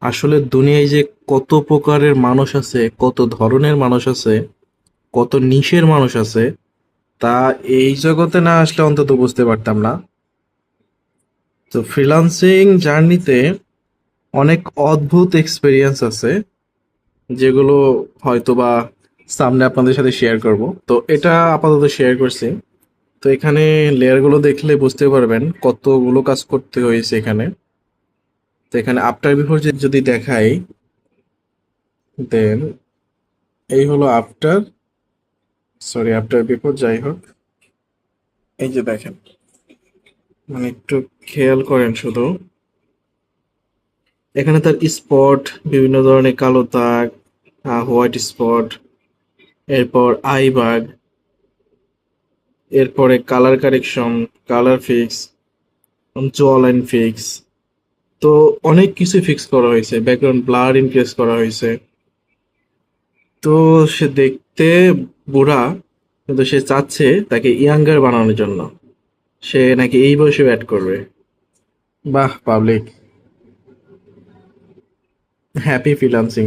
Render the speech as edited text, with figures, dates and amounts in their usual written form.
আসলে দুনিয়ায় যে কত প্রকারের মানুষ আছে, কত ধরনের মানুষ আছে, কত নিশের মানুষ আছে, তা এই জগতে না আসলে অন্তত বুঝতে পারতাম না। তো ফ্রিল্যান্সিং জার্নিতে অনেক অদ্ভুত এক্সপেরিয়েন্স আছে, যেগুলো হয়তোবা সামনে আপনাদের সাথে শেয়ার করব। তো এটা আপাতত শেয়ার করছি। তো এখানে লেয়ারগুলো দেখলে বুঝতে পারবেন কতগুলো কাজ করতে হয়েছে এখানে। তো এখানে আফটার বিফোর যদি দেখাই, দেন এই হলো আফটার, সরি আফটার বিফোর, যাই হোক। এই যে দেখেন, মানে একটু খেয়াল করেন শুধু, এখানে তার স্পট, বিভিন্ন ধরনের কালো দাগ, হোয়াইট স্পট, এরপর আই বাগ, এরপরে কালার কারেকশন, কালার ফিক্স, জো লাইন ফিক্স। তো অনেক কিছু ফিক্স করা হয়েছে, ব্যাকগ্রাউন্ড ব্লার ইনক্রিজ করা হয়েছে। তো সে দেখতে বুড়া, কিন্তু সে চাচ্ছে তাকে ইয়াঙ্গার বানানোর জন্য। সে নাকি এই বয়সে অ্যাড করবে। বাহ পাবলিক, হ্যাপি ফ্রিল্যান্সিং।